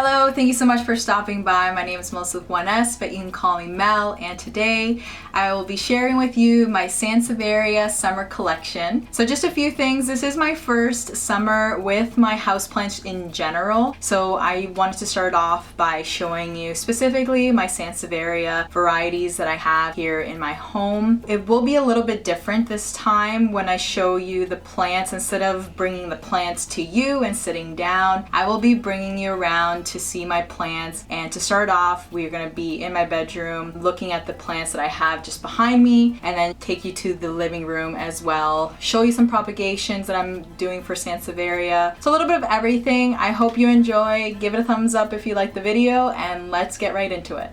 Hello, thank you so much for stopping by. My name is Melissa with 1S, but you can call me Mel, and today I will be sharing with you my Sansevieria Summer Collection. So just a few things. This is my first summer with my houseplants in general, so I wanted to start off by showing you specifically my Sansevieria varieties that I have here in my home. It will be a little bit different this time when I show you the plants. Instead of bringing the plants to you and sitting down, I will be bringing you around to see my plants. And to start off, we're going to be in my bedroom looking at the plants that I have just behind me, and then take you to the living room as well, show you some propagations that I'm doing for Sansevieria. So a little bit of everything. I hope you enjoy. Give it a thumbs up if you like the video, and let's get right into it.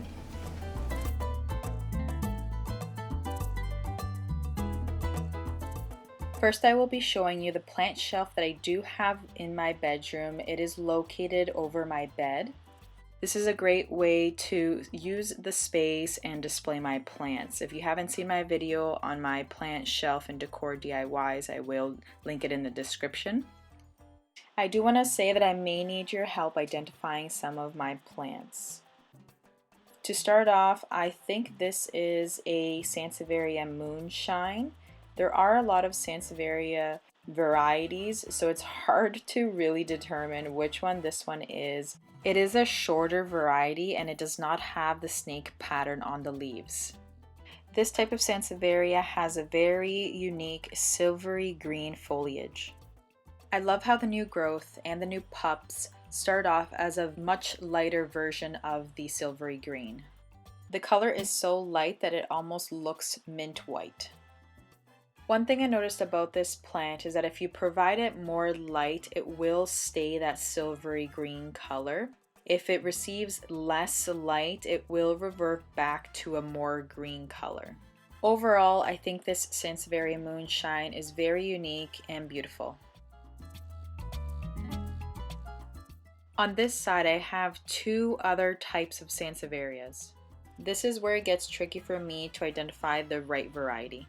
First, I will be showing you the plant shelf that I do have in my bedroom. It is located over my bed. This is a great way to use the space and display my plants. If you haven't seen my video on my plant shelf and decor DIYs, I will link it in the description. I do want to say that I may need your help identifying some of my plants. To start off, I think this is a Sansevieria Moonshine. There are a lot of Sansevieria varieties, so it's hard to really determine which one this one is. It is a shorter variety and it does not have the snake pattern on the leaves. This type of Sansevieria has a very unique silvery green foliage. I love how the new growth and the new pups start off as a much lighter version of the silvery green. The color is so light that it almost looks mint white. One thing I noticed about this plant is that if you provide it more light, it will stay that silvery green color. If it receives less light, it will revert back to a more green color. Overall, I think this Sansevieria Moonshine is very unique and beautiful. On this side, I have two other types of Sansevierias. This is where it gets tricky for me to identify the right variety.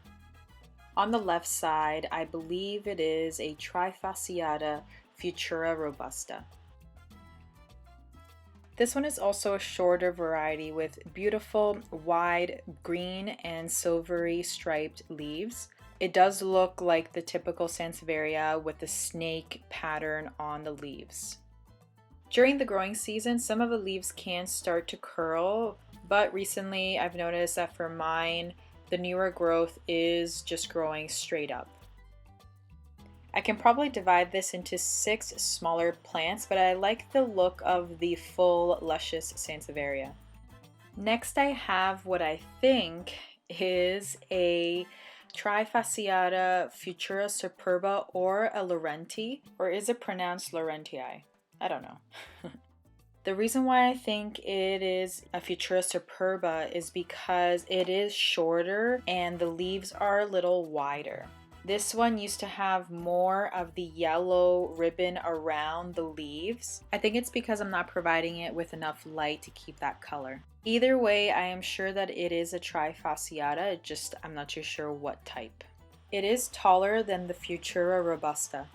On the left side, I believe it is a Trifociata Futura Robusta. This one is also a shorter variety with beautiful wide green and silvery striped leaves. It does look like the typical Sansevieria with the snake pattern on the leaves. During the growing season, some of the leaves can start to curl, but recently I've noticed that for mine, the newer growth is just growing straight up. I can probably divide this into 6 smaller plants, but I like the look of the full luscious Sansevieria. Next, I have what I think is a Trifociata Futura Superba or a Laurenti, or is it pronounced Laurentii? I don't know. The reason why I think it is a Futura Superba is because it is shorter and the leaves are a little wider. This one used to have more of the yellow ribbon around the leaves. I think it's because I'm not providing it with enough light to keep that color. Either way, I am sure that it is a Trifociata, I'm not too sure what type. It is taller than the Futura Robusta.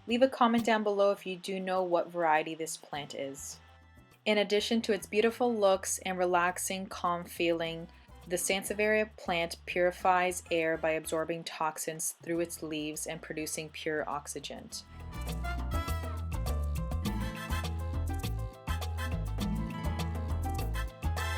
Leave a comment down below if you do know what variety this plant is. In addition to its beautiful looks and relaxing, calm feeling, the Sansevieria plant purifies air by absorbing toxins through its leaves and producing pure oxygen.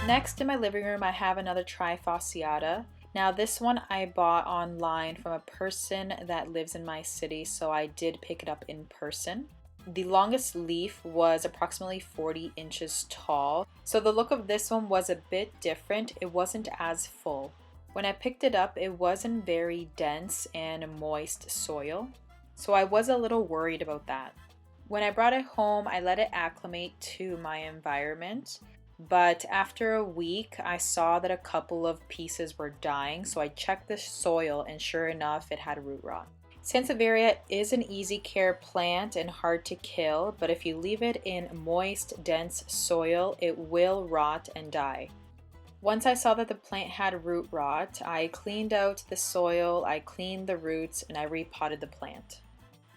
Next, in my living room, I have another Trifociata. Now this one I bought online from a person that lives in my city, so I did pick it up in person. The longest leaf was approximately 40 inches tall, so the look of this one was a bit different. It wasn't as full. When I picked it up, it was in very dense and moist soil, so I was a little worried about that. When I brought it home, I let it acclimate to my environment, but after a week, I saw that a couple of pieces were dying, so I checked the soil and sure enough, it had root rot. Sansevieria is an easy care plant and hard to kill, but if you leave it in moist, dense soil, it will rot and die. Once I saw that the plant had root rot, I cleaned out the soil, I cleaned the roots, and I repotted the plant.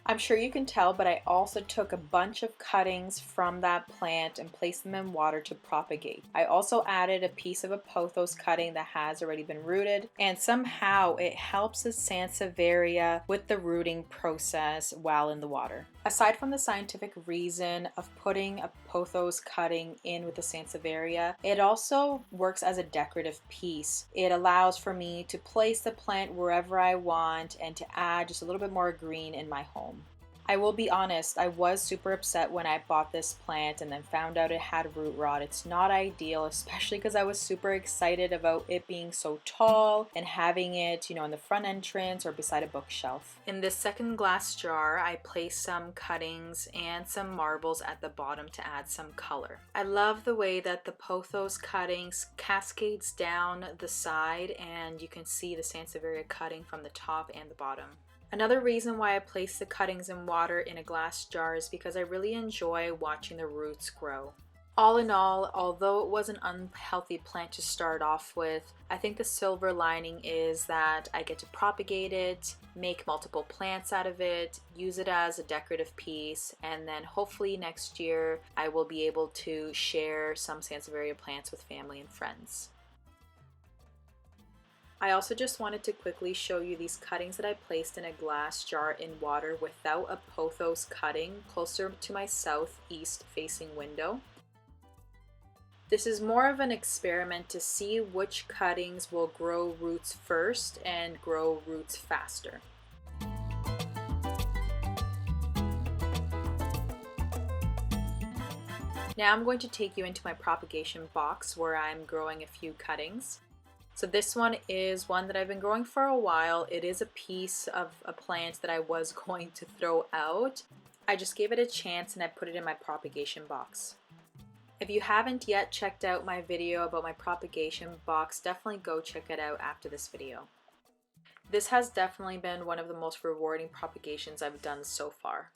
I'm sure you can tell, but I also took a bunch of cuttings from that plant and placed them in water to propagate. I also added a piece of a pothos cutting that has already been rooted, and somehow it helps the Sansevieria with the rooting process while in the water. Aside from the scientific reason of putting a pothos cutting in with the Sansevieria, it also works as a decorative piece. It allows for me to place the plant wherever I want and to add just a little bit more green in my home. I will be honest, I was super upset when I bought this plant and then found out it had root rot. It's not ideal, especially because I was super excited about it being so tall and having it, in the front entrance or beside a bookshelf. In this second glass jar, I placed some cuttings and some marbles at the bottom to add some color. I love the way that the pothos cuttings cascades down the side, and you can see the Sansevieria cutting from the top and the bottom. Another reason why I place the cuttings in water in a glass jar is because I really enjoy watching the roots grow. All in all, although it was an unhealthy plant to start off with, I think the silver lining is that I get to propagate it, make multiple plants out of it, use it as a decorative piece, and then hopefully next year I will be able to share some Sansevieria plants with family and friends. I also just wanted to quickly show you these cuttings that I placed in a glass jar in water without a pothos cutting closer to my southeast facing window. This is more of an experiment to see which cuttings will grow roots first and grow roots faster. Now I'm going to take you into my propagation box where I'm growing a few cuttings. So this one is one that I've been growing for a while. It is a piece of a plant that I was going to throw out. I just gave it a chance and I put it in my propagation box. If you haven't yet checked out my video about my propagation box, definitely go check it out after this video. This has definitely been one of the most rewarding propagations I've done so far.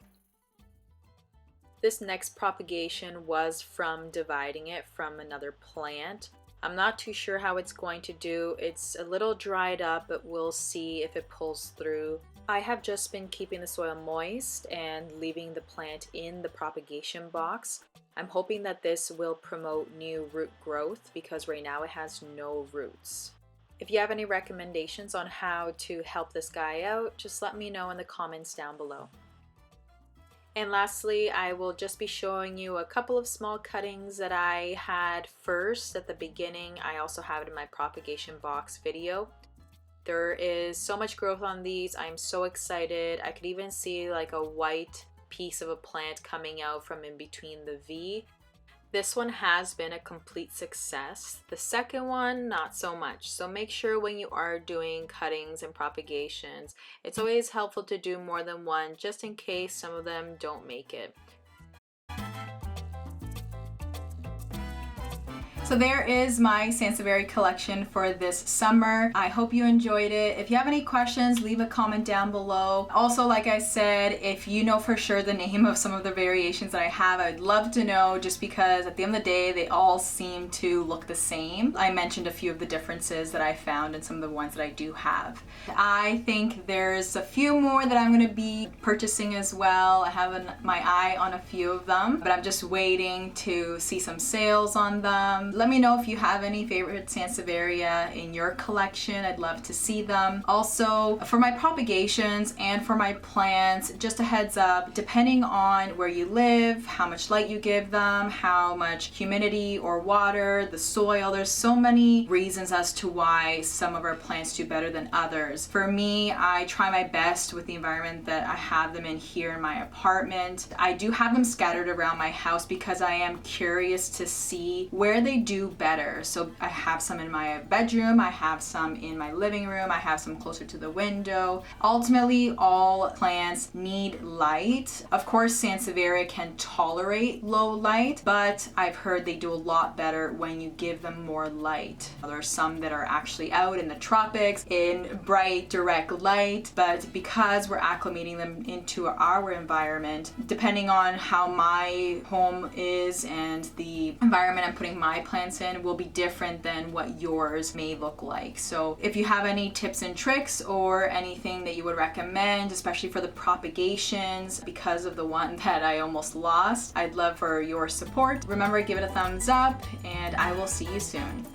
This next propagation was from dividing it from another plant. I'm not too sure how it's going to do. It's a little dried up, but we'll see if it pulls through. I have just been keeping the soil moist and leaving the plant in the propagation box. I'm hoping that this will promote new root growth because right now it has no roots. If you have any recommendations on how to help this guy out, just let me know in the comments down below. And lastly, I will just be showing you a couple of small cuttings that I had first at the beginning. I also have it in my propagation box video. There is so much growth on these. I'm so excited. I could even see like a white piece of a plant coming out from in between the V. This one has been a complete success. The second one, not so much. So make sure when you are doing cuttings and propagations, it's always helpful to do more than one just in case some of them don't make it. So there is my Sansevieria collection for this summer. I hope you enjoyed it. If you have any questions, leave a comment down below. Also, like I said, if you know for sure the name of some of the variations that I have, I'd love to know, just because at the end of the day, they all seem to look the same. I mentioned a few of the differences that I found in some of the ones that I do have. I think there's a few more that I'm gonna be purchasing as well. I have my eye on a few of them, but I'm just waiting to see some sales on them. Let me know if you have any favorite Sansevieria in your collection. I'd love to see them. Also, for my propagations and for my plants, just a heads up, depending on where you live, how much light you give them, how much humidity or water, the soil, there's so many reasons as to why some of our plants do better than others. For me, I try my best with the environment that I have them in here in my apartment. I do have them scattered around my house because I am curious to see where they do better. So I have some in my bedroom, I have some in my living room, I have some closer to the window. Ultimately, all plants need light. Of course, Sansevieria can tolerate low light, but I've heard they do a lot better when you give them more light. There are some that are actually out in the tropics in bright, direct light, but because we're acclimating them into our environment, depending on how my home is and the environment I'm putting my plants plants in will be different than what yours may look like. So if you have any tips and tricks or anything that you would recommend, especially for the propagations, because of the one that I almost lost, I'd love for your support. Remember, give it a thumbs up, and I will see you soon.